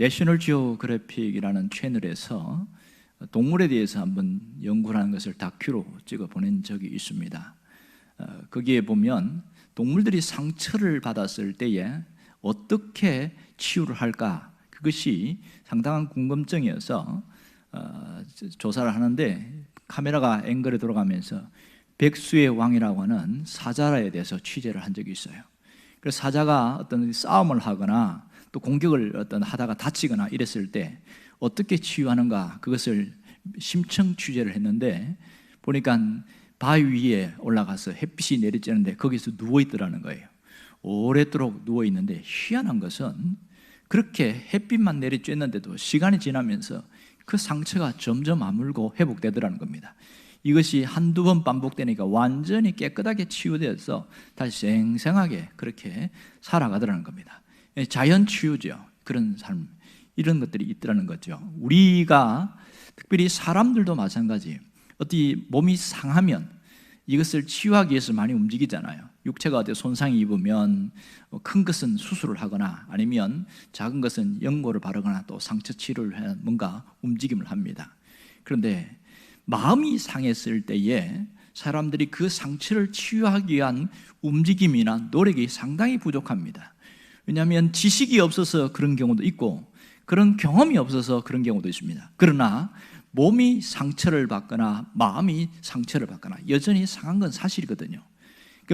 내셔널 지오그래픽이라는 채널에서 동물에 대해서 한번 연구를 하는 것을 다큐로 찍어 보낸 적이 있습니다. 거기에 보면 동물들이 상처를 받았을 때에 어떻게 치유를 할까, 그것이 상당한 궁금증이어서 조사를 하는데, 카메라가 앵글에 돌아가면서 백수의 왕이라고 하는 사자라에 대해서 취재를 한 적이 있어요. 그래서 사자가 어떤 싸움을 하거나 또 공격을 하다가 다치거나 이랬을 때 어떻게 치유하는가, 그것을 심층 취재를 했는데, 보니까 바위 위에 올라가서 햇빛이 내리쬐는데 거기서 누워있더라는 거예요. 오랫도록 누워있는데, 희한한 것은 그렇게 햇빛만 내리쬐는데도 시간이 지나면서 그 상처가 점점 아물고 회복되더라는 겁니다. 이것이 한두 번 반복되니까 완전히 깨끗하게 치유되어서 다시 생생하게 그렇게 살아가더라는 겁니다. 자연 치유죠. 그런 삶, 이런 것들이 있더라는 거죠. 우리가 특별히 사람들도 마찬가지, 어디 몸이 상하면 이것을 치유하기 위해서 많이 움직이잖아요. 육체가 어디 손상이 입으면 큰 것은 수술을 하거나 아니면 작은 것은 연고를 바르거나 또 상처 치료를 해 뭔가 움직임을 합니다. 그런데 마음이 상했을 때에 사람들이 그 상처를 치유하기 위한 움직임이나 노력이 상당히 부족합니다. 왜냐하면 지식이 없어서 그런 경우도 있고 그런 경험이 없어서 그런 경우도 있습니다. 그러나 몸이 상처를 받거나 마음이 상처를 받거나 여전히 상한 건 사실이거든요.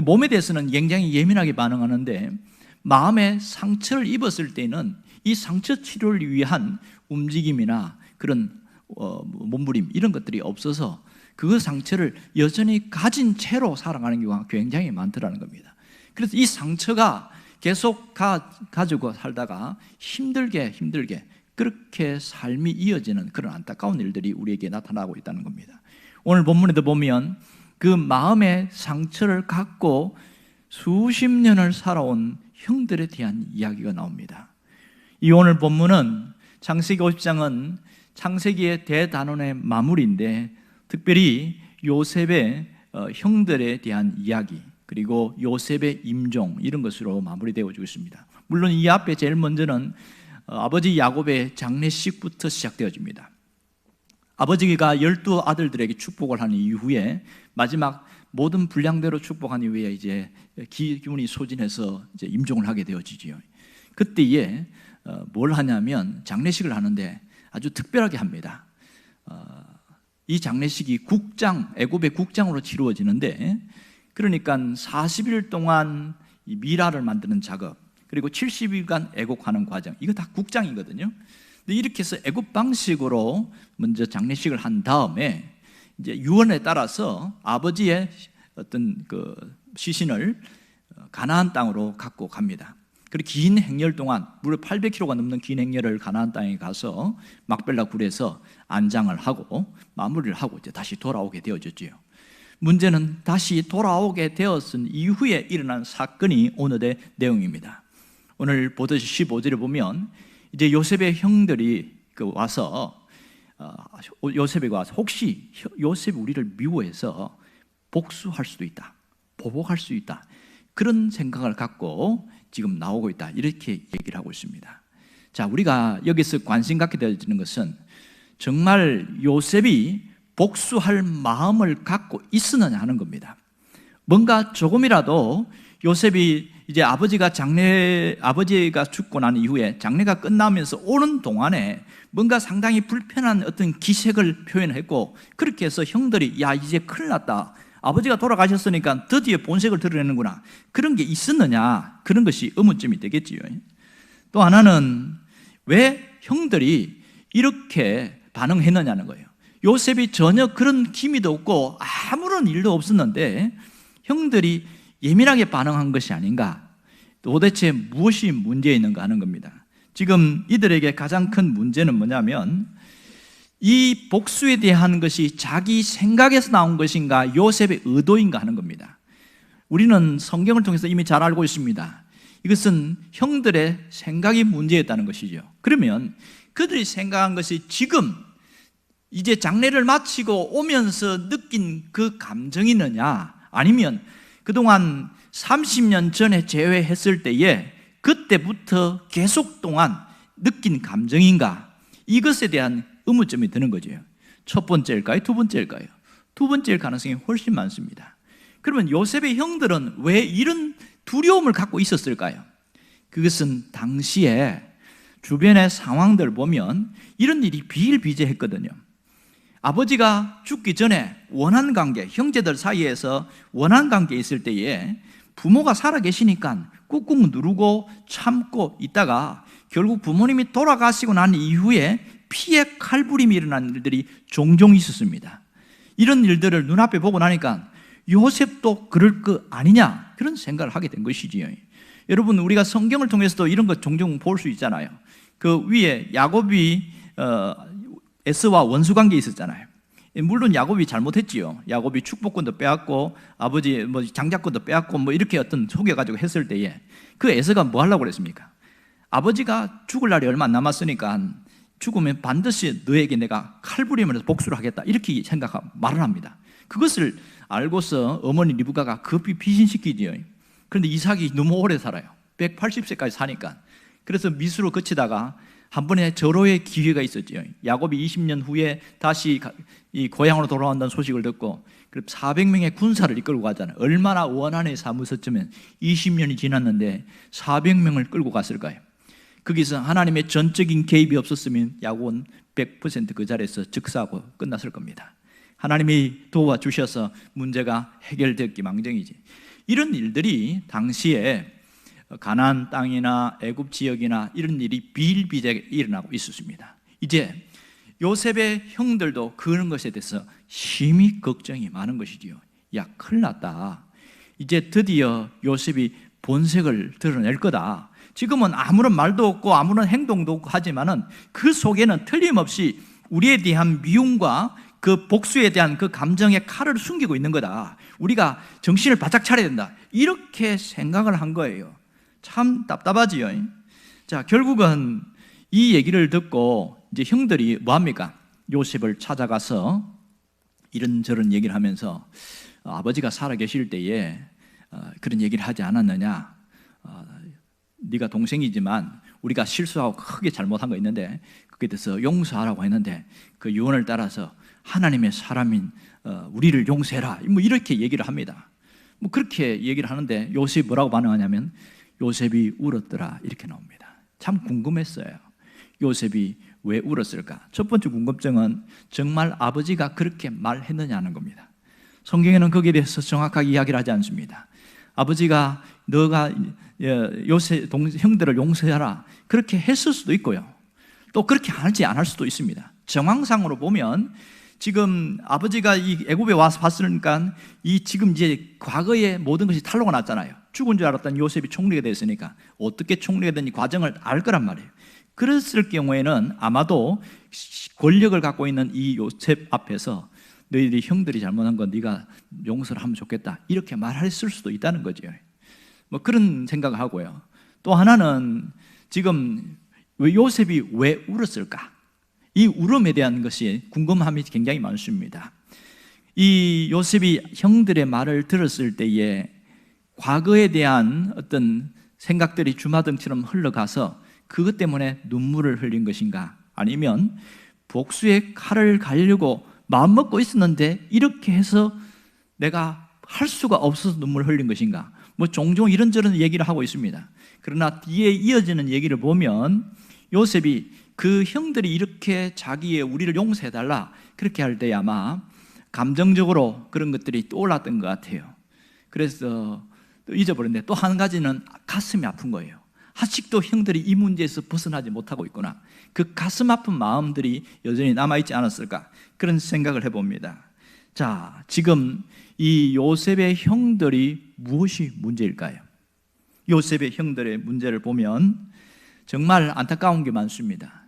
몸에 대해서는 굉장히 예민하게 반응하는데, 마음에 상처를 입었을 때는 이 상처 치료를 위한 움직임이나 그런 몸부림, 이런 것들이 없어서 그 상처를 여전히 가진 채로 살아가는 경우가 굉장히 많더라는 겁니다. 그래서 이 상처가 계속 가지고 살다가 힘들게 그렇게 삶이 이어지는 그런 안타까운 일들이 우리에게 나타나고 있다는 겁니다. 오늘 본문에도 보면 그 마음의 상처를 갖고 수십 년을 살아온 형들에 대한 이야기가 나옵니다. 이 오늘 본문은 창세기 50장은 창세기의 대단원의 마무리인데, 특별히 요셉의 형들에 대한 이야기, 그리고 요셉의 임종, 이런 것으로 마무리되어지고 있습니다. 물론 이 앞에 제일 먼저는 아버지 야곱의 장례식부터 시작되어집니다. 아버지가 12아들들에게 축복을 한 이후에 마지막 모든 분량대로 축복한 이후에 이제 기운이 소진해서 이제 임종을 하게 되어지지요. 그때에 뭘 하냐면 장례식을 하는데 아주 특별하게 합니다. 이 장례식이 애굽의 국장으로 치루어지는데, 그러니까 40일 동안 이 미라를 만드는 작업, 그리고 70일간 애곡하는 과정, 이거 다 국장이거든요. 근데 이렇게 해서 애국 방식으로 먼저 장례식을 한 다음에 이제 유언에 따라서 아버지의 어떤 그 시신을 가나안 땅으로 갖고 갑니다. 그리고 긴 행렬 동안 무려 800km가 넘는 긴 행렬을 가나안 땅에 가서 막벨라 굴에서 안장을 하고 마무리를 하고 이제 다시 돌아오게 되어졌지요. 문제는 다시 돌아오게 되었은 이후에 일어난 사건이 오늘의 내용입니다. 오늘 보듯이 15절에 보면 이제 요셉의 형들이 와서 요셉에게 와서 혹시 요셉이 우리를 미워해서 복수할 수도 있다, 보복할 수 있다, 그런 생각을 갖고 지금 나오고 있다, 이렇게 얘기를 하고 있습니다. 자, 우리가 여기서 관심 갖게 되어지는 것은 정말 요셉이 복수할 마음을 갖고 있었느냐 하는 겁니다. 뭔가 조금이라도 요셉이 이제 아버지가 죽고 난 이후에 장례가 끝나면서 오는 동안에 뭔가 상당히 불편한 어떤 기색을 표현했고, 그렇게 해서 형들이 야, 이제 큰일 났다, 아버지가 돌아가셨으니까 드디어 본색을 드러내는구나, 그런 게 있었느냐, 그런 것이 의문점이 되겠지요. 또 하나는 왜 형들이 이렇게 반응했느냐는 거예요. 요셉이 전혀 그런 기미도 없고 아무런 일도 없었는데 형들이 예민하게 반응한 것이 아닌가, 도대체 무엇이 문제 있는가 하는 겁니다. 지금 이들에게 가장 큰 문제는 뭐냐면, 이 복수에 대한 것이 자기 생각에서 나온 것인가 요셉의 의도인가 하는 겁니다. 우리는 성경을 통해서 이미 잘 알고 있습니다. 이것은 형들의 생각이 문제였다는 것이죠. 그러면 그들이 생각한 것이 지금 이제 장례를 마치고 오면서 느낀 그 감정이느냐, 아니면 그동안 30년 전에 제외했을 때에 그때부터 계속 동안 느낀 감정인가? 이것에 대한 의문점이 드는 거죠. 첫 번째일까요? 두 번째일까요? 두 번째일 가능성이 훨씬 많습니다. 그러면 요셉의 형들은 왜 이런 두려움을 갖고 있었을까요? 그것은 당시에 주변의 상황들을 보면 이런 일이 비일비재했거든요. 아버지가 죽기 전에 원한 관계, 형제들 사이에서 원한 관계에 있을 때에 부모가 살아계시니까 꾹꾹 누르고 참고 있다가 결국 부모님이 돌아가시고 난 이후에 피해 칼부림이 일어나는 일들이 종종 있었습니다. 이런 일들을 눈앞에 보고 나니까 요셉도 그럴 거 아니냐, 그런 생각을 하게 된 것이지요. 여러분, 우리가 성경을 통해서도 이런 것 종종 볼 수 있잖아요. 그 위에 야곱이 에서와 원수관계에 있었잖아요. 물론 야곱이 잘못했지요. 야곱이 축복권도 빼앗고 아버지 장자권도 빼앗고 이렇게 어떤 속여가지고 했을 때에 그 에서가 뭐 하려고 그랬습니까? 아버지가 죽을 날이 얼마 안 남았으니까 죽으면 반드시 너에게 내가 칼부림을 복수를 하겠다, 이렇게 생각하고 말을 합니다. 그것을 알고서 어머니 리브가가 급히 피신시키지요. 그런데 이삭이 너무 오래 살아요. 180세까지 사니까. 그래서 미수로 그치다가 한 번에 절호의 기회가 있었죠. 야곱이 20년 후에 다시 이 고향으로 돌아온다는 소식을 듣고 400명의 군사를 이끌고 가잖아요. 얼마나 원한의 사무소쯤엔 20년이 지났는데 400명을 끌고 갔을까요? 거기서 하나님의 전적인 개입이 없었으면 야곱은 100% 그 자리에서 즉사하고 끝났을 겁니다. 하나님이 도와주셔서 문제가 해결됐기 망정이지. 이런 일들이 당시에 가나안 땅이나 애굽 지역이나 이런 일이 비일비재하게 일어나고 있었습니다. 이제 요셉의 형들도 그런 것에 대해서 심히 걱정이 많은 것이지요. 야, 큰일 났다. 이제 드디어 요셉이 본색을 드러낼 거다. 지금은 아무런 말도 없고 아무런 행동도 없고 하지만은 그 속에는 틀림없이 우리에 대한 미움과 그 복수에 대한 그 감정의 칼을 숨기고 있는 거다. 우리가 정신을 바짝 차려야 된다. 이렇게 생각을 한 거예요. 참 답답하지요. 자, 결국은 이 얘기를 듣고 이제 형들이 뭐 합니까? 요셉을 찾아가서 이런저런 얘기를 하면서 아버지가 살아계실 때에 그런 얘기를 하지 않았느냐? 네가 동생이지만 우리가 실수하고 크게 잘못한 거 있는데 그에 대해서 용서하라고 했는데 그 유언을 따라서 하나님의 사람인 우리를 용서해라, 이렇게 얘기를 합니다. 그렇게 얘기를 하는데 요셉이 뭐라고 반응하냐면 요셉이 울었더라, 이렇게 나옵니다. 참 궁금했어요. 요셉이 왜 울었을까? 첫 번째 궁금증은 정말 아버지가 그렇게 말했느냐는 겁니다. 성경에는 거기에 대해서 정확하게 이야기를 하지 않습니다. 아버지가 너가 요셉 형들을 용서해라 그렇게 했을 수도 있고요, 또 그렇게 하지 않을 수도 있습니다. 정황상으로 보면 지금 아버지가 이 애굽에 와서 봤으니까 이 지금 이제 과거의 모든 것이 탄로가 났잖아요. 죽은 줄 알았던 요셉이 총리가 됐으니까 어떻게 총리가 된지 과정을 알 거란 말이에요. 그랬을 경우에는 아마도 권력을 갖고 있는 이 요셉 앞에서 너희들이 형들이 잘못한 건 네가 용서를 하면 좋겠다, 이렇게 말했을 수도 있다는 거죠. 그런 생각을 하고요. 또 하나는 지금 요셉이 왜 울었을까? 이 울음에 대한 것이 궁금함이 굉장히 많습니다. 이 요셉이 형들의 말을 들었을 때에 과거에 대한 어떤 생각들이 주마등처럼 흘러가서 그것 때문에 눈물을 흘린 것인가? 아니면 복수의 칼을 갈려고 마음먹고 있었는데 이렇게 해서 내가 할 수가 없어서 눈물을 흘린 것인가? 종종 이런저런 얘기를 하고 있습니다. 그러나 뒤에 이어지는 얘기를 보면 요셉이 그 형들이 이렇게 자기의 우리를 용서해달라 그렇게 할 때 아마 감정적으로 그런 것들이 떠올랐던 것 같아요. 그래서 또 잊어버렸는데 또 한 가지는 가슴이 아픈 거예요. 아직도 형들이 이 문제에서 벗어나지 못하고 있구나. 그 가슴 아픈 마음들이 여전히 남아있지 않았을까, 그런 생각을 해봅니다. 자, 지금 이 요셉의 형들이 무엇이 문제일까요? 요셉의 형들의 문제를 보면 정말 안타까운 게 많습니다.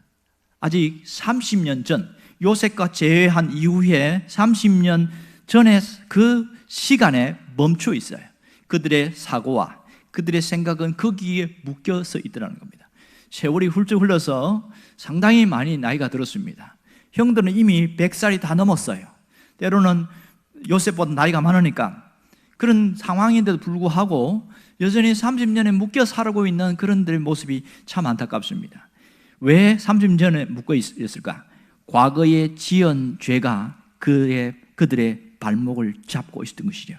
아직 30년 전, 요셉과 재회한 이후에 30년 전에 그 시간에 멈춰 있어요. 그들의 사고와 그들의 생각은 거기에 묶여서 있더라는 겁니다. 세월이 훌쩍 흘러서 상당히 많이 나이가 들었습니다. 형들은 이미 100살이 다 넘었어요. 때로는 요셉보다 나이가 많으니까 그런 상황인데도 불구하고 여전히 30년에 묶여 살고 있는 그런들의 모습이 참 안타깝습니다. 왜 30년 전에 묶어 있을까? 과거에 지은 죄가 그들의 발목을 잡고 있었던 것이죠.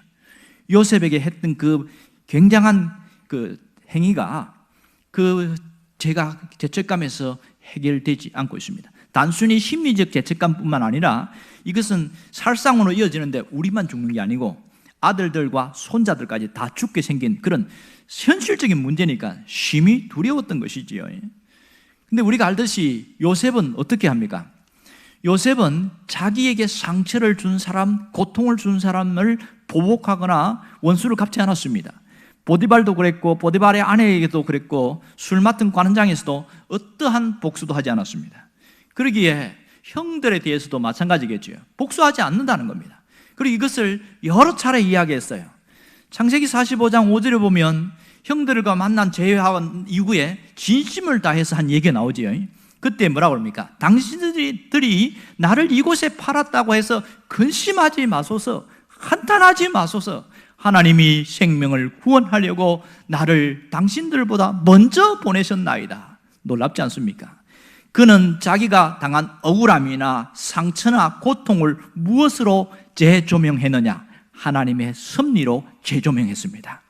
요셉에게 했던 그 굉장한 그 행위가 그 죄책감에서 해결되지 않고 있습니다. 단순히 심리적 죄책감뿐만 아니라 이것은 살상으로 이어지는데 우리만 죽는 게 아니고 아들들과 손자들까지 다 죽게 생긴 그런 현실적인 문제니까 심히 두려웠던 것이지요. 근데 우리가 알듯이 요셉은 어떻게 합니까? 요셉은 자기에게 상처를 준 사람, 고통을 준 사람을 보복하거나 원수를 갚지 않았습니다. 보디발도 그랬고 보디발의 아내에게도 그랬고 술 맡은 관원장에서도 어떠한 복수도 하지 않았습니다. 그러기에 형들에 대해서도 마찬가지겠죠. 복수하지 않는다는 겁니다. 그리고 이것을 여러 차례 이야기했어요. 창세기 45장 5절에 보면 형들과 만난 재회한 이후에 진심을 다해서 한 얘기가 나오지요. 그때 뭐라고 합니까? 당신들이 나를 이곳에 팔았다고 해서 근심하지 마소서, 한탄하지 마소서. 하나님이 생명을 구원하려고 나를 당신들보다 먼저 보내셨나이다. 놀랍지 않습니까? 그는 자기가 당한 억울함이나 상처나 고통을 무엇으로 재조명했느냐? 하나님의 섭리로 재조명했습니다.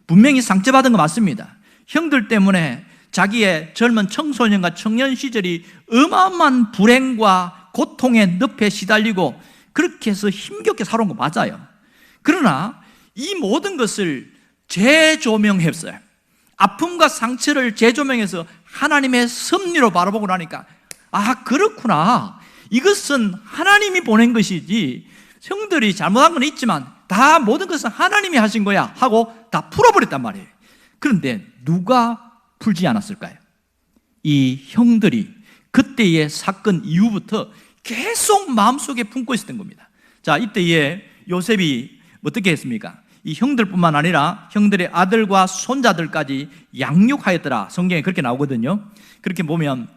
분명히 상처받은 거 맞습니다. 형들 때문에 자기의 젊은 청소년과 청년 시절이 어마어마한 불행과 고통의 늪에 시달리고 그렇게 해서 힘겹게 살아온 거 맞아요. 그러나 이 모든 것을 재조명했어요. 아픔과 상처를 재조명해서 하나님의 섭리로 바라보고 나니까 아, 그렇구나. 이것은 하나님이 보낸 것이지 형들이 잘못한 건 있지만 다 모든 것은 하나님이 하신 거야 하고 다 풀어버렸단 말이에요. 그런데 누가 풀지 않았을까요? 이 형들이 그때의 사건 이후부터 계속 마음속에 품고 있었던 겁니다. 자, 이때에 요셉이 어떻게 했습니까? 이 형들뿐만 아니라 형들의 아들과 손자들까지 양육하였더라. 성경에 그렇게 나오거든요. 그렇게 보면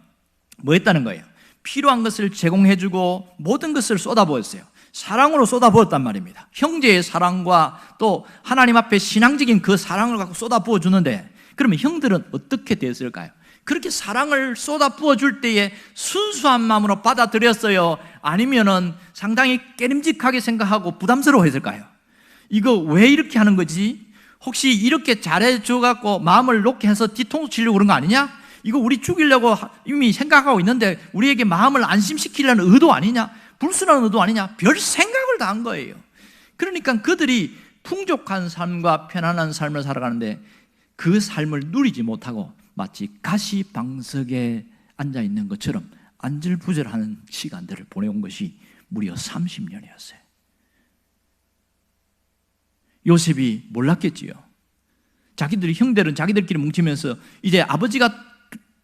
뭐 했다는 거예요? 필요한 것을 제공해주고 모든 것을 쏟아부었어요. 사랑으로 쏟아부었단 말입니다. 형제의 사랑과 또 하나님 앞에 신앙적인 그 사랑을 갖고 쏟아부어 주는데 그러면 형들은 어떻게 됐을까요? 그렇게 사랑을 쏟아부어 줄 때에 순수한 마음으로 받아들였어요? 아니면은 상당히 깨림직하게 생각하고 부담스러워했을까요? 이거 왜 이렇게 하는 거지? 혹시 이렇게 잘해줘 갖고 마음을 놓게 해서 뒤통수 치려고 그런 거 아니냐? 이거 우리 죽이려고 이미 생각하고 있는데 우리에게 마음을 안심시키려는 의도 아니냐? 불순한 의도 아니냐? 별 생각을 다 한 거예요. 그러니까 그들이 풍족한 삶과 편안한 삶을 살아가는데 그 삶을 누리지 못하고 마치 가시방석에 앉아있는 것처럼 안절부절하는 시간들을 보내온 것이 무려 30년이었어요. 요셉이 몰랐겠지요. 자기들이 형들은 자기들끼리 뭉치면서 이제 아버지가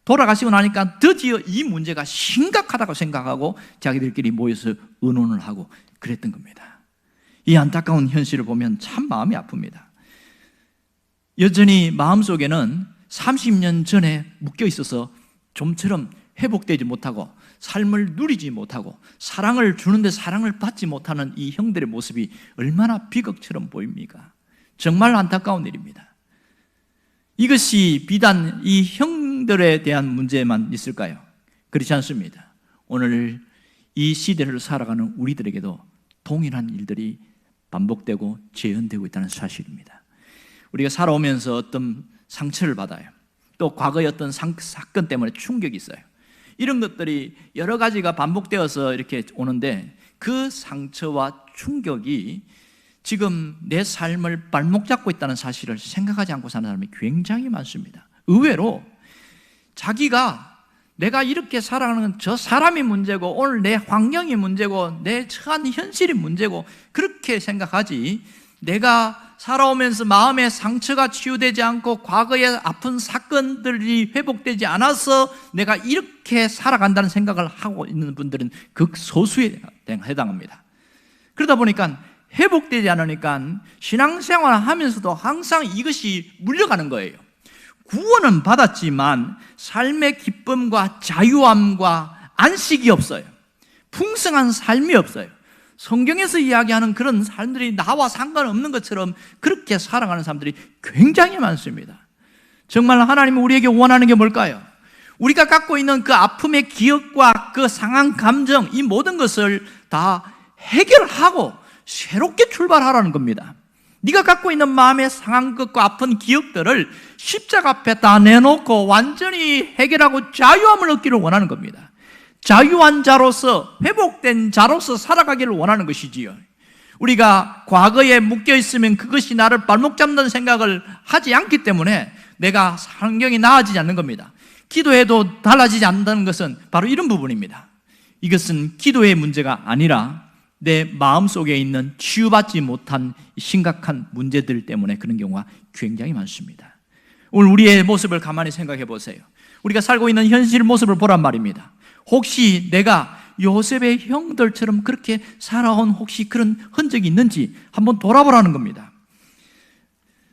돌아가시고 나니까 드디어 이 문제가 심각하다고 생각하고 자기들끼리 모여서 의논을 하고 그랬던 겁니다. 이 안타까운 현실을 보면 참 마음이 아픕니다. 여전히 마음속에는 30년 전에 묶여 있어서 좀처럼 회복되지 못하고 삶을 누리지 못하고 사랑을 주는데 사랑을 받지 못하는 이 형들의 모습이 얼마나 비극처럼 보입니까? 정말 안타까운 일입니다. 이것이 비단 이 형들에 대한 문제만 있을까요? 그렇지 않습니다. 오늘 이 시대를 살아가는 우리들에게도 동일한 일들이 반복되고 재현되고 있다는 사실입니다. 우리가 살아오면서 어떤 상처를 받아요. 또 과거의 어떤 사건 때문에 충격이 있어요. 이런 것들이 여러 가지가 반복되어서 이렇게 오는데 그 상처와 충격이 지금 내 삶을 발목 잡고 있다는 사실을 생각하지 않고 사는 사람이 굉장히 많습니다. 의외로 자기가 내가 이렇게 살아가는 저 사람이 문제고 오늘 내 환경이 문제고 내 처한 현실이 문제고 그렇게 생각하지 내가 살아오면서 마음의 상처가 치유되지 않고 과거의 아픈 사건들이 회복되지 않아서 내가 이렇게 살아간다는 생각을 하고 있는 분들은 극소수에 해당합니다. 그러다 보니까 회복되지 않으니까 신앙생활을 하면서도 항상 이것이 물려가는 거예요. 구원은 받았지만 삶의 기쁨과 자유함과 안식이 없어요. 풍성한 삶이 없어요. 성경에서 이야기하는 그런 사람들이 나와 상관없는 것처럼 그렇게 살아가는 사람들이 굉장히 많습니다. 정말 하나님은 우리에게 원하는 게 뭘까요? 우리가 갖고 있는 그 아픔의 기억과 그 상한 감정, 이 모든 것을 다 해결하고 새롭게 출발하라는 겁니다. 네가 갖고 있는 마음의 상한 것과 아픈 기억들을 십자가 앞에 다 내놓고 완전히 해결하고 자유함을 얻기를 원하는 겁니다. 자유한 자로서, 회복된 자로서 살아가기를 원하는 것이지요. 우리가 과거에 묶여 있으면 그것이 나를 발목 잡는 생각을 하지 않기 때문에 내가 환경이 나아지지 않는 겁니다. 기도해도 달라지지 않는다는 것은 바로 이런 부분입니다. 이것은 기도의 문제가 아니라 내 마음속에 있는 치유받지 못한 심각한 문제들 때문에 그런 경우가 굉장히 많습니다. 오늘 우리의 모습을 가만히 생각해 보세요. 우리가 살고 있는 현실 모습을 보란 말입니다. 혹시 내가 요셉의 형들처럼 그렇게 살아온 혹시 그런 흔적이 있는지 한번 돌아보라는 겁니다.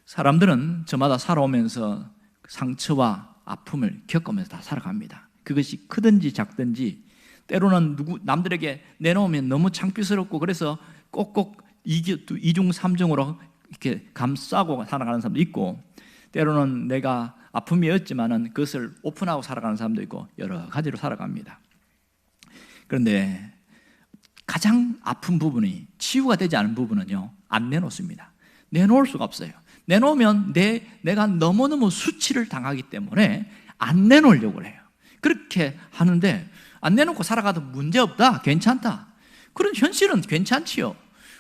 사람들은 저마다 살아오면서 상처와 아픔을 겪으면서 다 살아갑니다. 그것이 크든지 작든지, 때로는 남들에게 내놓으면 너무 창피스럽고 그래서 꼭꼭 이중 삼중으로 이렇게 감싸고 살아가는 사람도 있고, 때로는 내가 아픔이었지만은 그것을 오픈하고 살아가는 사람도 있고, 여러 가지로 살아갑니다. 그런데 가장 아픈 부분이, 치유가 되지 않은 부분은요, 안 내놓습니다. 내놓을 수가 없어요. 내놓으면 내가 너무너무 수치를 당하기 때문에 안 내놓으려고 해요. 그렇게 하는데 안 내놓고 살아가도 문제없다, 괜찮다, 그런 현실은 괜찮지요.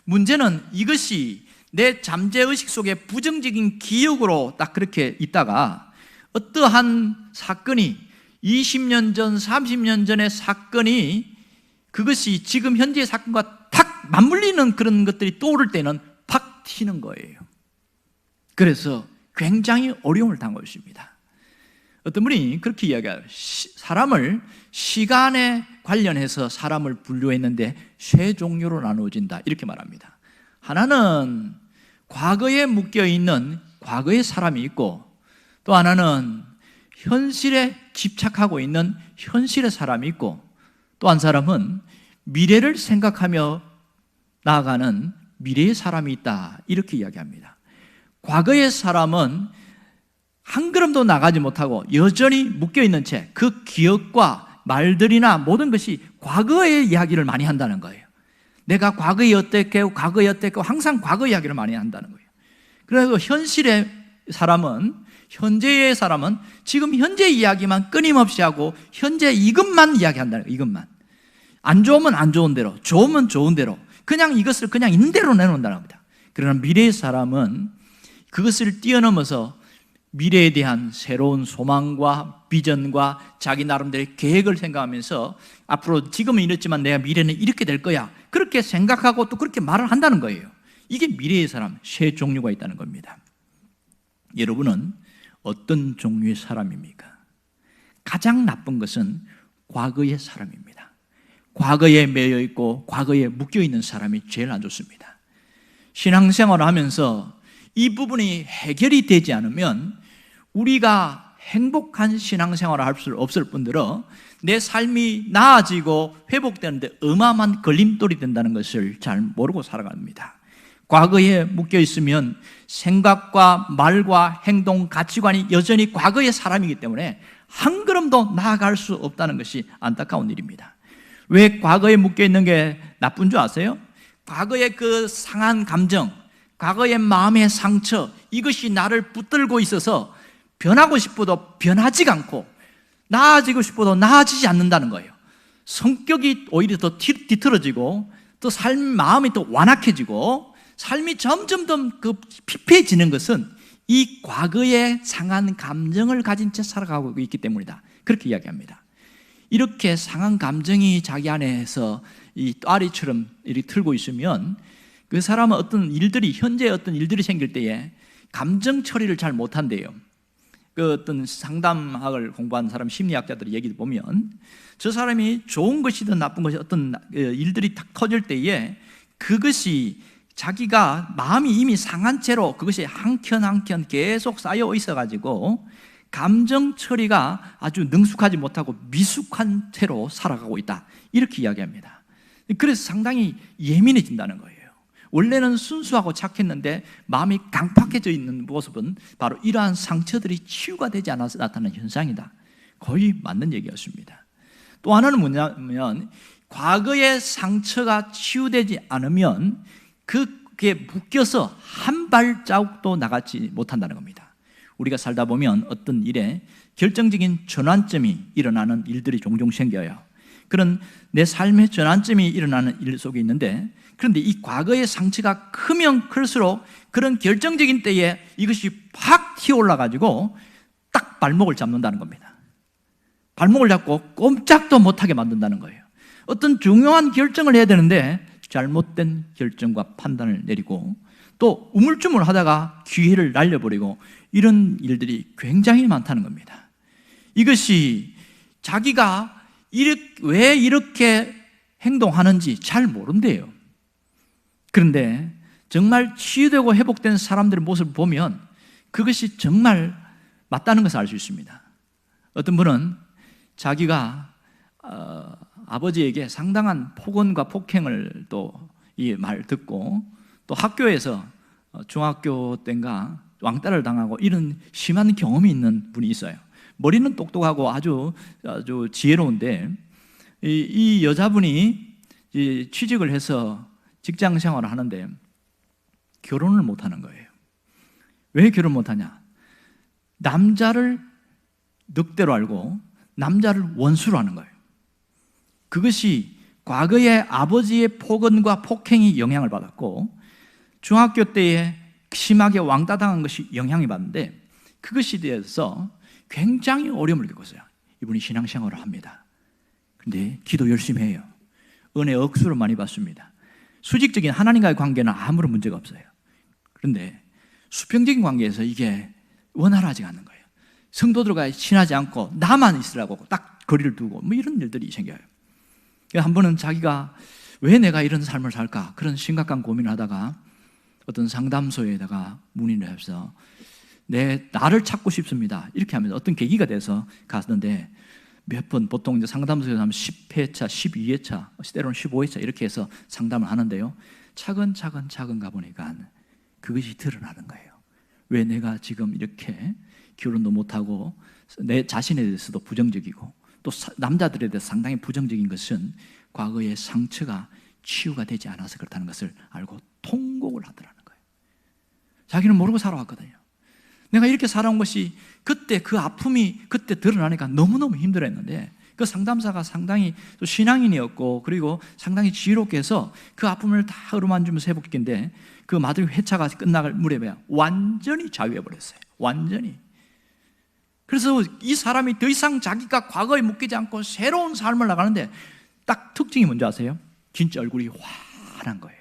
문제는 이것이 내 잠재의식 속에 부정적인 기억으로 딱 그렇게 있다가 어떠한 사건이 20년 전, 30년 전의 사건이 그것이 지금 현재의 사건과 탁 맞물리는 그런 것들이 떠오를 때는 팍 튀는 거예요. 그래서 굉장히 어려움을 당하고 있습니다. 어떤 분이 그렇게 이야기해요. 사람을 시간에 관련해서 사람을 분류했는데 세 종류로 나누어진다, 이렇게 말합니다. 하나는 과거에 묶여있는 과거의 사람이 있고, 또 하나는 현실에 집착하고 있는 현실의 사람이 있고, 또 한 사람은 미래를 생각하며 나아가는 미래의 사람이 있다, 이렇게 이야기합니다. 과거의 사람은 한 걸음도 나가지 못하고 여전히 묶여있는 채 그 기억과 말들이나 모든 것이 과거의 이야기를 많이 한다는 거예요. 내가 과거에 어땠고 과거에 어땠고 항상 과거 이야기를 많이 한다는 거예요. 그래서 현실의 사람은, 현재의 사람은 지금 현재 이야기만 끊임없이 하고 현재 이것만 이야기한다는 거예요. 이것만. 안 좋으면 안 좋은 대로, 좋으면 좋은 대로, 그냥 이것을 그냥 있는 대로 내놓는다는 겁니다. 그러나 미래의 사람은 그것을 뛰어넘어서 미래에 대한 새로운 소망과 비전과 자기 나름대로의 계획을 생각하면서 앞으로 지금은 이렇지만 내가 미래는 이렇게 될 거야, 그렇게 생각하고 또 그렇게 말을 한다는 거예요. 이게 미래의 사람, 세 종류가 있다는 겁니다. 여러분은 어떤 종류의 사람입니까? 가장 나쁜 것은 과거의 사람입니다. 과거에 매여 있고 과거에 묶여 있는 사람이 제일 안 좋습니다. 신앙생활을 하면서 이 부분이 해결이 되지 않으면 우리가 행복한 신앙생활을 할 수 없을 뿐더러 내 삶이 나아지고 회복되는데 어마어마한 걸림돌이 된다는 것을 잘 모르고 살아갑니다. 과거에 묶여 있으면 생각과 말과 행동, 가치관이 여전히 과거의 사람이기 때문에 한 걸음도 나아갈 수 없다는 것이 안타까운 일입니다. 왜 과거에 묶여 있는 게 나쁜 줄 아세요? 과거의 그 상한 감정, 과거의 마음의 상처, 이것이 나를 붙들고 있어서 변하고 싶어도 변하지가 않고 나아지고 싶어도 나아지지 않는다는 거예요. 성격이 오히려 더 뒤틀어지고 또 삶, 마음이 또 완악해지고 삶이 점점 더 피폐해지는 것은 이 과거의 상한 감정을 가진 채 살아가고 있기 때문이다, 그렇게 이야기합니다. 이렇게 상한 감정이 자기 안에서 이 또아리처럼 이렇게 틀고 있으면 그 사람은 어떤 일들이, 현재 어떤 일들이 생길 때에 감정 처리를 잘 못한대요. 그 어떤 상담학을 공부한 사람, 심리학자들의 얘기를 보면 저 사람이 좋은 것이든 나쁜 것이 어떤 일들이 탁 터질 때에 그것이 자기가 마음이 이미 상한 채로 그것이 한 켠 한 켠 계속 쌓여 있어가지고 감정 처리가 아주 능숙하지 못하고 미숙한 채로 살아가고 있다, 이렇게 이야기합니다. 그래서 상당히 예민해진다는 거예요. 원래는 순수하고 착했는데 마음이 강팍해져 있는 모습은 바로 이러한 상처들이 치유가 되지 않아서 나타나는 현상이다, 거의 맞는 얘기였습니다. 또 하나는 뭐냐면 과거의 상처가 치유되지 않으면 그게 묶여서 한 발자국도 나가지 못한다는 겁니다. 우리가 살다 보면 어떤 일에 결정적인 전환점이 일어나는 일들이 종종 생겨요. 그런 내 삶의 전환점이 일어나는 일 속에 있는데, 그런데 이 과거의 상처가 크면 클수록 그런 결정적인 때에 이것이 팍 튀어올라가지고 딱 발목을 잡는다는 겁니다. 발목을 잡고 꼼짝도 못하게 만든다는 거예요. 어떤 중요한 결정을 해야 되는데 잘못된 결정과 판단을 내리고 또 우물쭈물 하다가 기회를 날려버리고 이런 일들이 굉장히 많다는 겁니다. 이것이 자기가 왜 이렇게 행동하는지 잘 모른대요. 그런데 정말 치유되고 회복된 사람들의 모습을 보면 그것이 정말 맞다는 것을 알 수 있습니다. 어떤 분은 자기가 아버지에게 상당한 폭언과 폭행을 또 이 말 듣고 또 학교에서 중학교 때인가 왕따를 당하고 이런 심한 경험이 있는 분이 있어요. 머리는 똑똑하고 아주 지혜로운데 이 여자분이 취직을 해서 직장 생활을 하는데 결혼을 못 하는 거예요. 왜 결혼 못 하냐? 남자를 늑대로 알고 남자를 원수로 하는 거예요. 그것이 과거에 아버지의 폭언과 폭행이 영향을 받았고 중학교 때에 심하게 왕따당한 것이 영향이 받는데 그것에 대해서 굉장히 어려움을 겪었어요. 이분이 신앙생활을 합니다. 그런데 기도 열심히 해요. 은혜 억수로 많이 받습니다. 수직적인 하나님과의 관계는 아무런 문제가 없어요. 그런데 수평적인 관계에서 이게 원활하지 않는 거예요. 성도들과 친하지 않고 나만 있으라고 딱 거리를 두고 뭐 이런 일들이 생겨요. 한 번은 자기가 왜 내가 이런 삶을 살까 그런 심각한 고민을 하다가 어떤 상담소에다가 문의를 해서 나를 찾고 싶습니다 이렇게 하면서 어떤 계기가 돼서 갔는데 몇 번 보통 이제 상담소에서 하면 10회차, 12회차, 때로는 15회차 이렇게 해서 상담을 하는데요. 차근차근 가보니까 그것이 드러나는 거예요. 왜 내가 지금 이렇게 결혼도 못하고 내 자신에 대해서도 부정적이고 또 남자들에 대해서 상당히 부정적인 것은 과거의 상처가 치유가 되지 않아서 그렇다는 것을 알고 통곡을 하더라는 거예요. 자기는 모르고 살아왔거든요. 내가 이렇게 살아온 것이 그때 그 아픔이 그때 드러나니까 너무너무 힘들었는데 그 상담사가 상당히 또 신앙인이었고 그리고 상당히 지혜롭게 해서 그 아픔을 다 어루만지면서 회복시킨데 그 마들 회차가 끝나갈 무렵에 완전히 자유해버렸어요. 완전히. 그래서 이 사람이 더 이상 자기가 과거에 묶이지 않고 새로운 삶을 나가는데 딱 특징이 뭔지 아세요? 진짜 얼굴이 환한 거예요.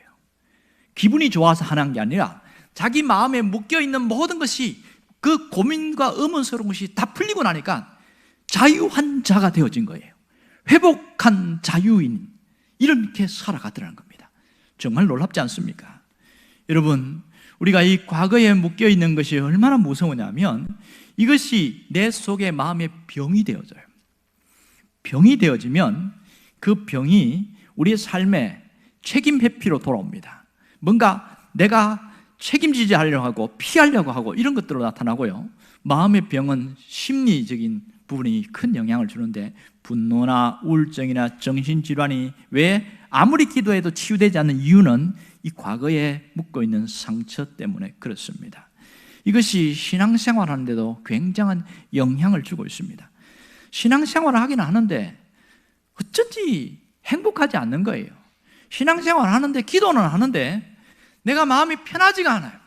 기분이 좋아서 환한 게 아니라 자기 마음에 묶여있는 모든 것이 그 고민과 의문스러운 것이 다 풀리고 나니까 자유한 자가 되어진 거예요. 회복한 자유인 이렇게 살아가더라는 겁니다. 정말 놀랍지 않습니까? 여러분, 우리가 이 과거에 묶여있는 것이 얼마나 무서우냐면 이것이 내 속에 마음의 병이 되어져요. 병이 되어지면 그 병이 우리의 삶에 책임 회피로 돌아옵니다. 뭔가 내가 책임지지 하려고 하고 피하려고 하고 이런 것들로 나타나고요. 마음의 병은 심리적인 부분이 큰 영향을 주는데 분노나 우울증이나 정신질환이 왜 아무리 기도해도 치유되지 않는 이유는 이 과거에 묶어있는 상처 때문에 그렇습니다. 이것이 신앙생활 하는데도 굉장한 영향을 주고 있습니다. 신앙생활을 하긴 하는데 어쩐지 행복하지 않는 거예요. 신앙생활 하는데 기도는 하는데 내가 마음이 편하지가 않아요.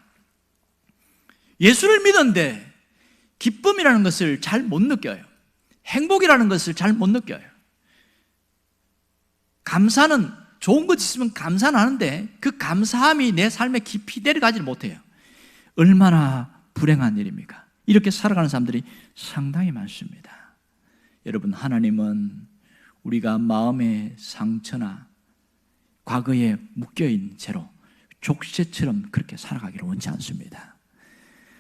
예수를 믿었는데 기쁨이라는 것을 잘 못 느껴요. 행복이라는 것을 잘 못 느껴요. 감사는 좋은 것 있으면 감사는 하는데 그 감사함이 내 삶에 깊이 내려가지를 못해요. 얼마나 불행한 일입니까? 이렇게 살아가는 사람들이 상당히 많습니다. 여러분, 하나님은 우리가 마음의 상처나 과거에 묶여있는 채로 족쇄처럼 그렇게 살아가기를 원치 않습니다.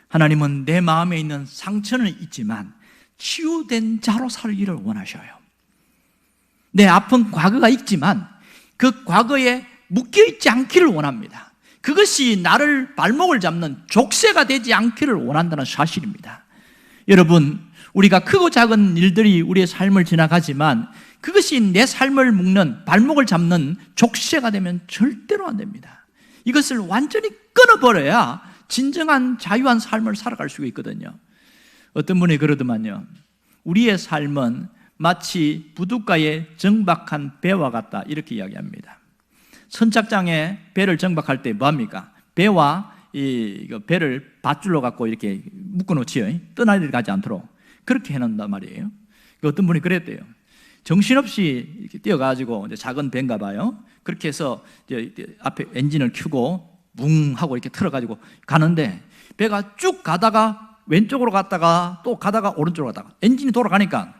하나님은 내 마음에 있는 상처는 있지만 치유된 자로 살기를 원하셔요. 내 아픈 과거가 있지만 그 과거에 묶여있지 않기를 원합니다. 그것이 나를 발목을 잡는 족쇄가 되지 않기를 원한다는 사실입니다. 여러분, 우리가 크고 작은 일들이 우리의 삶을 지나가지만 그것이 내 삶을 묶는, 발목을 잡는 족쇄가 되면 절대로 안 됩니다. 이것을 완전히 끊어버려야 진정한 자유한 삶을 살아갈 수 있거든요. 어떤 분이 그러더만요, 우리의 삶은 마치 부둣가에 정박한 배와 같다, 이렇게 이야기합니다. 선착장에 배를 정박할 때 뭐합니까? 배와 배를 밧줄로 갖고 이렇게 묶어놓지요. 떠나가지 않도록 그렇게 해놓는단 말이에요. 어떤 분이 그랬대요. 정신없이 이렇게 뛰어가지고, 이제 작은 배인가 봐요. 그렇게 해서 이제 앞에 엔진을 켜고 뭉 하고 이렇게 틀어가지고 가는데, 배가 쭉 가다가 왼쪽으로 갔다가 또 가다가 오른쪽으로 갔다가 엔진이 돌아가니까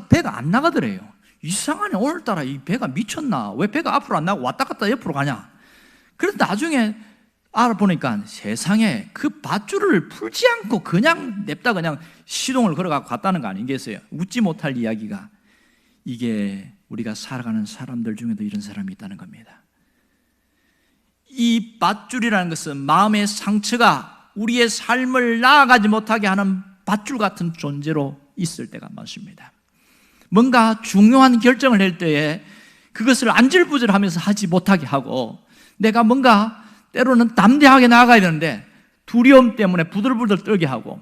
배가 안 나가더래요. 이상하네, 오늘따라 이 배가 미쳤나? 왜 배가 앞으로 안 나가고 왔다 갔다 옆으로 가냐? 그래서 나중에 알아보니까 세상에 그 밧줄을 풀지 않고 그냥 냅다 그냥 시동을 걸어가고 갔다는 거 아니겠어요? 웃지 못할 이야기가, 이게 우리가 살아가는 사람들 중에도 이런 사람이 있다는 겁니다. 이 밧줄이라는 것은 마음의 상처가 우리의 삶을 나아가지 못하게 하는 밧줄 같은 존재로 있을 때가 많습니다. 뭔가 중요한 결정을 할 때에 그것을 안절부절하면서 하지 못하게 하고, 내가 뭔가 때로는 담대하게 나아가야 되는데 두려움 때문에 부들부들 떨게 하고,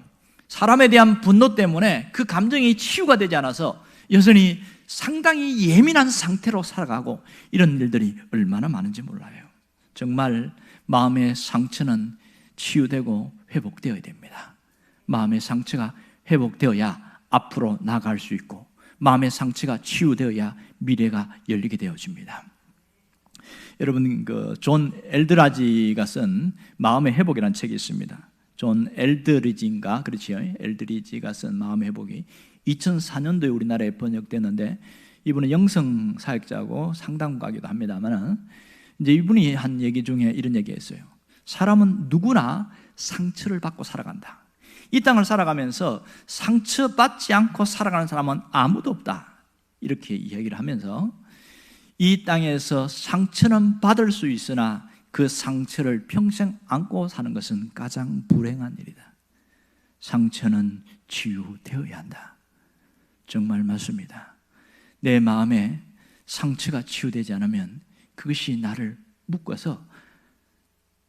사람에 대한 분노 때문에 그 감정이 치유가 되지 않아서 여전히 상당히 예민한 상태로 살아가고, 이런 일들이 얼마나 많은지 몰라요. 정말 마음의 상처는 치유되고 회복되어야 됩니다. 마음의 상처가 회복되어야 앞으로 나아갈 수 있고, 마음의 상처가 치유되어야 미래가 열리게 되어집니다. 여러분, 존 엘드라지가 쓴 마음의 회복이라는 책이 있습니다. 존 엘드리지인가, 그렇지요? 엘드리지가 쓴 마음의 회복이 2004년도에 우리나라에 번역됐는데, 이분은 영성 사역자고 상담가기도 합니다만, 이제 이분이 한 얘기 중에 이런 얘기했어요. 사람은 누구나 상처를 받고 살아간다. 이 땅을 살아가면서 상처받지 않고 살아가는 사람은 아무도 없다, 이렇게 이야기를 하면서, 이 땅에서 상처는 받을 수 있으나 그 상처를 평생 안고 사는 것은 가장 불행한 일이다. 상처는 치유되어야 한다. 정말 맞습니다. 내 마음에 상처가 치유되지 않으면 그것이 나를 묶어서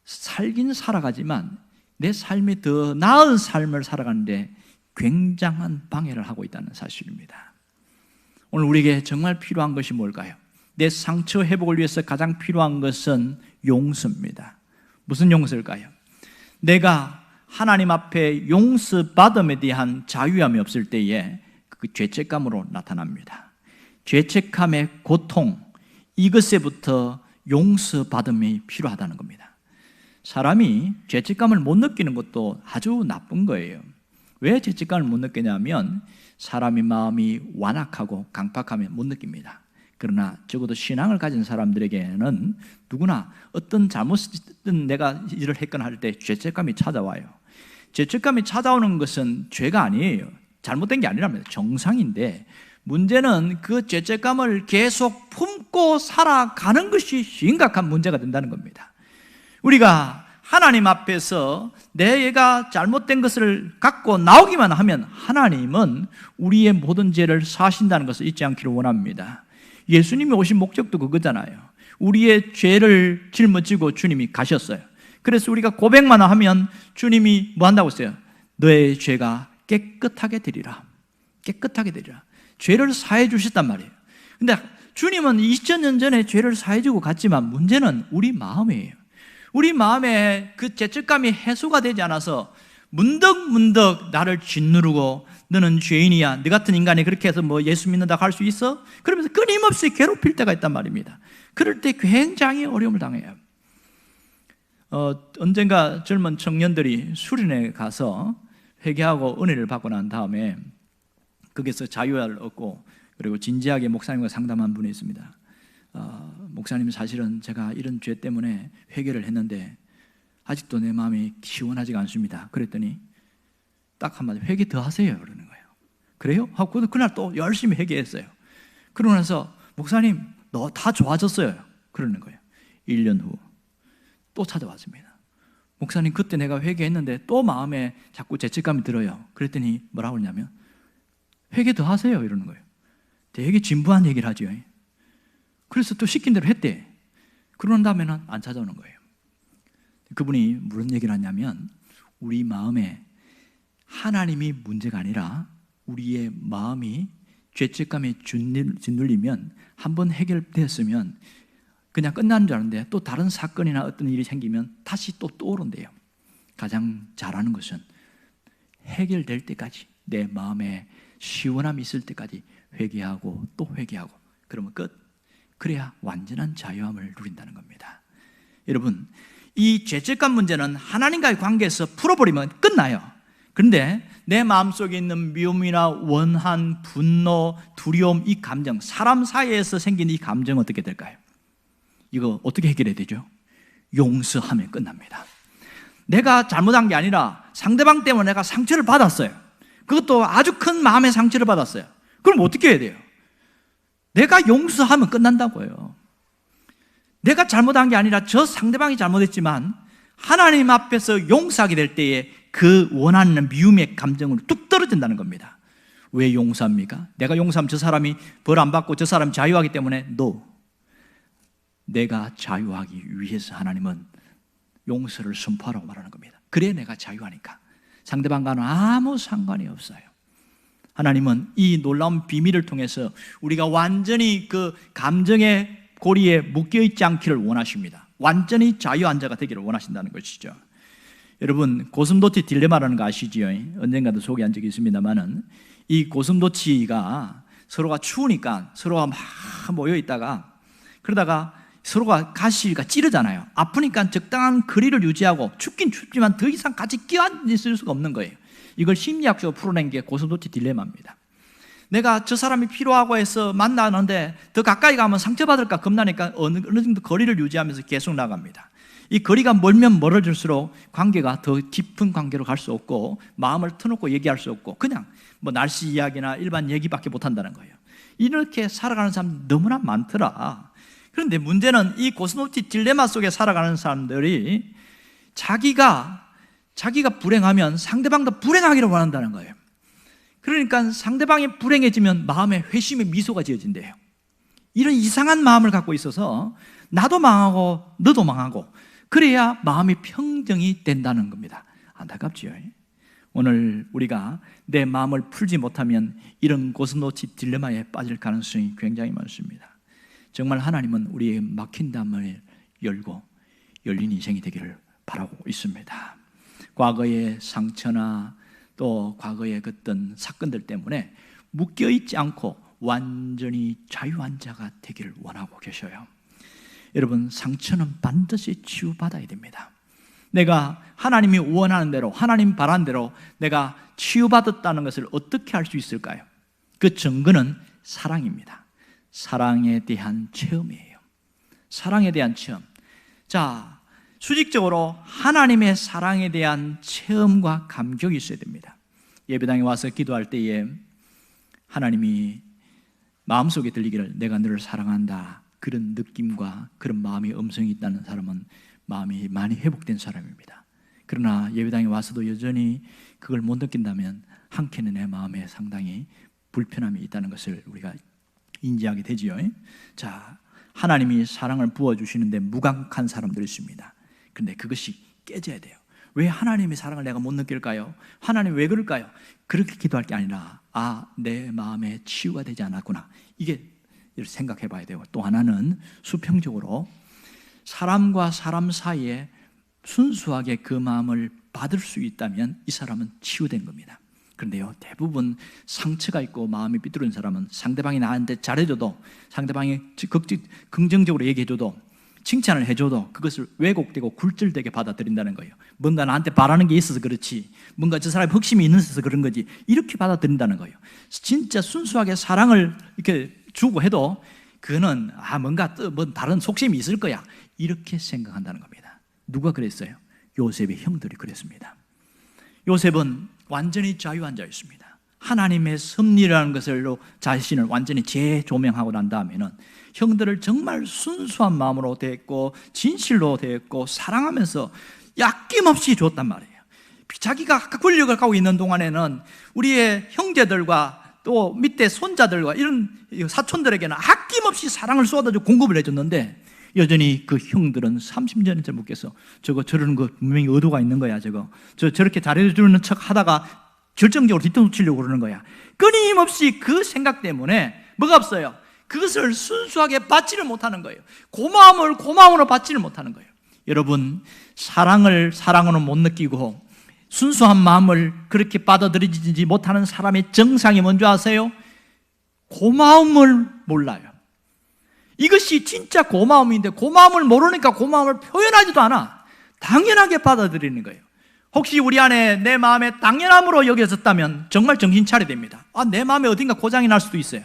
살긴 살아가지만 내 삶이 더 나은 삶을 살아가는데 굉장한 방해를 하고 있다는 사실입니다. 오늘 우리에게 정말 필요한 것이 뭘까요? 내 상처 회복을 위해서 가장 필요한 것은 용서입니다. 무슨 용서일까요? 내가 하나님 앞에 용서받음에 대한 자유함이 없을 때에 그 죄책감으로 나타납니다. 죄책감의 고통, 이것에부터 용서받음이 필요하다는 겁니다. 사람이 죄책감을 못 느끼는 것도 아주 나쁜 거예요. 왜 죄책감을 못 느끼냐면 사람의 마음이 완악하고 강팍하면 못 느낍니다. 그러나 적어도 신앙을 가진 사람들에게는 누구나 어떤 잘못된 내가 일을 했거나 할 때 죄책감이 찾아와요. 죄책감이 찾아오는 것은 죄가 아니에요. 잘못된 게 아니랍니다. 정상인데, 문제는 그 죄책감을 계속 품고 살아가는 것이 심각한 문제가 된다는 겁니다. 우리가 하나님 앞에서 내가 잘못된 것을 갖고 나오기만 하면 하나님은 우리의 모든 죄를 사하신다는 것을 잊지 않기를 원합니다. 예수님이 오신 목적도 그거잖아요. 우리의 죄를 짊어지고 주님이 가셨어요. 그래서 우리가 고백만 하면 주님이 뭐 한다고 했어요? 너의 죄가 깨끗하게 되리라. 깨끗하게 되리라. 죄를 사해 주셨단 말이에요. 근데 주님은 2000년 전에 죄를 사해 주고 갔지만 문제는 우리 마음이에요. 우리 마음에 그 죄책감이 해소가 되지 않아서 문득문득 나를 짓누르고, 너는 죄인이야, 너 같은 인간이 그렇게 해서 뭐 예수 믿는다고 할 수 있어? 그러면서 끊임없이 괴롭힐 때가 있단 말입니다. 그럴 때 굉장히 어려움을 당해요. 언젠가 젊은 청년들이 수련회 가서 회개하고 은혜를 받고 난 다음에 거기서 자유를 얻고, 그리고 진지하게 목사님과 상담한 분이 있습니다. 목사님, 사실은 제가 이런 죄 때문에 회개를 했는데 아직도 내 마음이 시원하지가 않습니다. 그랬더니 딱 한마디, 회개 더 하세요, 그러는 거예요. 그래요? 하고 그날 또 열심히 회개했어요. 그러고 나서 목사님, 너 다 좋아졌어요, 그러는 거예요. 1년 후 또 찾아왔습니다. 목사님 그때 내가 회개했는데 또 마음에 자꾸 죄책감이 들어요. 그랬더니 뭐라고 그러냐면 회개 더 하세요 이러는 거예요. 되게 진부한 얘기를 하죠. 그래서 또 시킨 대로 했대. 그런 다음에는 안 찾아오는 거예요. 그분이 무슨 얘기를 하냐면 우리 마음에 하나님이 문제가 아니라 우리의 마음이 죄책감에 짓눌리면 한번 해결되었으면 그냥 끝나는 줄 알았는데 또 다른 사건이나 어떤 일이 생기면 다시 또 떠오른대요. 가장 잘하는 것은 해결될 때까지 내 마음에 시원함이 있을 때까지 회개하고 또 회개하고 그러면 끝. 그래야 완전한 자유함을 누린다는 겁니다. 여러분, 이 죄책감 문제는 하나님과의 관계에서 풀어버리면 끝나요. 그런데 내 마음속에 있는 미움이나 원한, 분노, 두려움, 이 감정, 사람 사이에서 생긴 이 감정은 어떻게 될까요? 이거 어떻게 해결해야 되죠? 용서하면 끝납니다. 내가 잘못한 게 아니라 상대방 때문에 내가 상처를 받았어요. 그것도 아주 큰 마음의 상처를 받았어요. 그럼 어떻게 해야 돼요? 내가 용서하면 끝난다고요. 내가 잘못한 게 아니라 저 상대방이 잘못했지만 하나님 앞에서 용서하게 될 때에 그 원하는 미움의 감정으로 뚝 떨어진다는 겁니다. 왜 용서합니까? 내가 용서하면 저 사람이 벌 안 받고 저 사람이 자유하기 때문에 No. 내가 자유하기 위해서 하나님은 용서를 선포하라고 말하는 겁니다. 그래 내가 자유하니까. 상대방과는 아무 상관이 없어요. 하나님은 이 놀라운 비밀을 통해서 우리가 완전히 그 감정의 고리에 묶여있지 않기를 원하십니다. 완전히 자유한 자가 되기를 원하신다는 것이죠. 여러분, 고슴도치 딜레마라는 거 아시지요? 언젠가도 소개한 적이 있습니다만은 이 고슴도치가 서로가 추우니까 서로가 막 모여있다가 그러다가 서로가 가시가 찌르잖아요. 아프니까 적당한 거리를 유지하고 춥긴 춥지만 더 이상 같이 끼어앉을 수가 없는 거예요. 이걸 심리학적으로 풀어낸 게 고슴도치 딜레마입니다. 내가 저 사람이 필요하고 해서 만나는데 더 가까이 가면 상처받을까 겁나니까 어느 정도 거리를 유지하면서 계속 나갑니다. 이 거리가 멀면 멀어질수록 관계가 더 깊은 관계로 갈 수 없고 마음을 터놓고 얘기할 수 없고 그냥 뭐 날씨 이야기나 일반 얘기밖에 못한다는 거예요. 이렇게 살아가는 사람 너무나 많더라. 그런데 문제는 이 고슴도치 딜레마 속에 살아가는 사람들이 자기가 불행하면 상대방도 불행하기를 원한다는 거예요. 그러니까 상대방이 불행해지면 마음에 회심의 미소가 지어진대요. 이런 이상한 마음을 갖고 있어서 나도 망하고 너도 망하고 그래야 마음이 평정이 된다는 겁니다. 안타깝지요. 오늘 우리가 내 마음을 풀지 못하면 이런 고슴도치 딜레마에 빠질 가능성이 굉장히 많습니다. 정말 하나님은 우리의 막힌 담을 열고 열린 인생이 되기를 바라고 있습니다. 과거의 상처나 또 과거의 어떤 사건들 때문에 묶여있지 않고 완전히 자유한 자가 되기를 원하고 계셔요. 여러분, 상처는 반드시 치유받아야 됩니다. 내가 하나님이 원하는 대로, 하나님 바라는 대로 내가 치유받았다는 것을 어떻게 할 수 있을까요? 그 증거는 사랑입니다. 사랑에 대한 체험이에요. 사랑에 대한 체험. 자, 수직적으로 하나님의 사랑에 대한 체험과 감격이 있어야 됩니다. 예배당에 와서 기도할 때에 하나님이 마음속에 들리기를 내가 너를 사랑한다, 그런 느낌과 그런 마음의 음성이 있다는 사람은 마음이 많이 회복된 사람입니다. 그러나 예배당에 와서도 여전히 그걸 못 느낀다면 한켠에 내 마음에 상당히 불편함이 있다는 것을 우리가 인지하게 되지요. 자, 하나님이 사랑을 부어주시는데 무감각한 사람들이 있습니다. 그런데 그것이 깨져야 돼요. 왜 하나님의 사랑을 내가 못 느낄까요? 하나님 왜 그럴까요? 그렇게 기도할 게 아니라 내 마음에 치유가 되지 않았구나, 이게 생각해 봐야 되고, 또 하나는 수평적으로 사람과 사람 사이에 순수하게 그 마음을 받을 수 있다면 이 사람은 치유된 겁니다. 그런데요, 대부분 상처가 있고 마음이 삐뚤어진 사람은 상대방이 나한테 잘해줘도, 상대방이 긍정적으로 얘기해줘도, 칭찬을 해줘도 그것을 왜곡되고 굴절되게 받아들인다는 거예요. 뭔가 나한테 바라는 게 있어서 그렇지, 뭔가 저 사람이 흑심이 있어서 그런 거지, 이렇게 받아들인다는 거예요. 진짜 순수하게 사랑을 이렇게 주고 해도 그거는 뭔가 다른 속셈이 있을 거야, 이렇게 생각한다는 겁니다. 누가 그랬어요? 요셉의 형들이 그랬습니다. 요셉은 완전히 자유한 자였습니다. 하나님의 섭리라는 것으로 자신을 완전히 재조명하고 난 다음에는 형들을 정말 순수한 마음으로 대했고 진실로 대했고 사랑하면서 아낌없이 줬단 말이에요. 자기가 권력을 갖고 있는 동안에는 우리의 형제들과 또 밑에 손자들과 이런 사촌들에게는 아낌없이 사랑을 쏟아주고 공급을 해줬는데, 여전히 그 형들은 30년째 묵겠어. 저러는 거 분명히 의도가 있는 거야. 저렇게 잘해주는 척 하다가 결정적으로 뒤통수 치려고 그러는 거야. 끊임없이 그 생각 때문에 뭐가 없어요? 그것을 순수하게 받지를 못하는 거예요. 고마움으로 받지를 못하는 거예요. 여러분, 사랑을 사랑으로 못 느끼고 순수한 마음을 그렇게 받아들이지 못하는 사람의 정상이 뭔지 아세요? 고마움을 몰라요. 이것이 진짜 고마움인데 고마움을 모르니까 고마움을 표현하지도 않아. 당연하게 받아들이는 거예요. 혹시 우리 안에 내 마음에 당연함으로 여겨졌다면 정말 정신 차려야 됩니다. 내 마음에 어딘가 고장이 날 수도 있어요.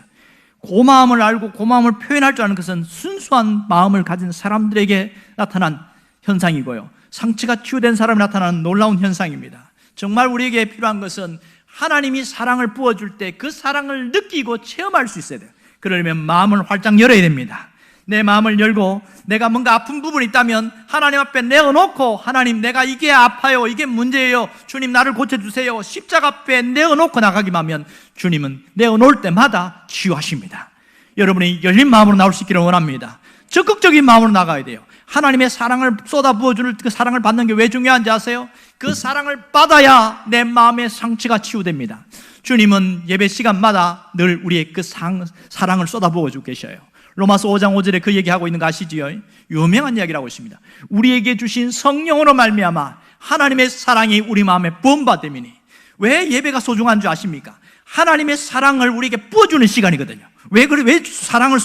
고마움을 알고 고마움을 표현할 줄 아는 것은 순수한 마음을 가진 사람들에게 나타난 현상이고요, 상처가 치유된 사람이 나타나는 놀라운 현상입니다. 정말 우리에게 필요한 것은 하나님이 사랑을 부어줄 때 그 사랑을 느끼고 체험할 수 있어야 돼요. 그러려면 마음을 활짝 열어야 됩니다. 내 마음을 열고 내가 뭔가 아픈 부분이 있다면 하나님 앞에 내어놓고, 하나님 내가 이게 아파요, 이게 문제예요, 주님 나를 고쳐주세요, 십자가 앞에 내어놓고 나가기만 하면 주님은 내어놓을 때마다 치유하십니다. 여러분이 열린 마음으로 나올 수 있기를 원합니다. 적극적인 마음으로 나가야 돼요. 하나님의 사랑을 쏟아부어줄 그 사랑을 받는 게 왜 중요한지 아세요? 그 사랑을 받아야 내 마음의 상처가 치유됩니다. 주님은 예배 시간마다 늘 우리의 그 사랑을 쏟아부어주고 계셔요. 로마서 5장 5절에 그 얘기하고 있는 거 아시지요? 유명한 이야기라고 있습니다. 우리에게 주신 성령으로 말미암아 하나님의 사랑이 우리 마음에 부음받음이니. 왜 예배가 소중한 줄 아십니까? 하나님의 사랑을 우리에게 부어주는 시간이거든요. 왜 사랑을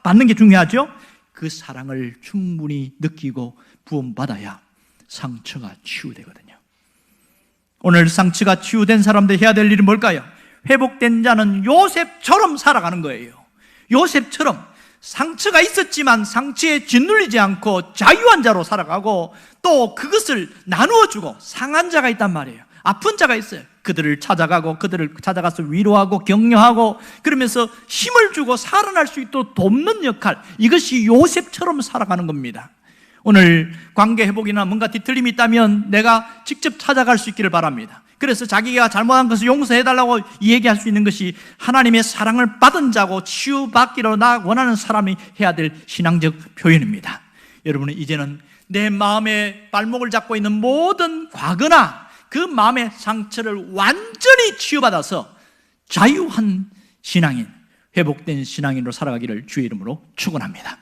받는 게 중요하죠? 그 사랑을 충분히 느끼고 부음받아야 상처가 치유되거든요. 오늘 상처가 치유된 사람들 해야 될 일은 뭘까요? 회복된 자는 요셉처럼 살아가는 거예요. 요셉처럼 상처가 있었지만 상처에 짓눌리지 않고 자유한 자로 살아가고, 또 그것을 나누어주고, 상한 자가 있단 말이에요. 아픈 자가 있어요. 그들을 찾아가서 위로하고 격려하고, 그러면서 힘을 주고 살아날 수 있도록 돕는 역할, 이것이 요셉처럼 살아가는 겁니다. 오늘 관계 회복이나 뭔가 뒤틀림이 있다면 내가 직접 찾아갈 수 있기를 바랍니다. 그래서 자기가 잘못한 것을 용서해달라고 얘기할 수 있는 것이 하나님의 사랑을 받은 자고 치유받기로 원하는 사람이 해야 될 신앙적 표현입니다. 여러분은 이제는 내 마음의 발목을 잡고 있는 모든 과거나 그 마음의 상처를 완전히 치유받아서 자유한 신앙인, 회복된 신앙인으로 살아가기를 주의 이름으로 축원합니다.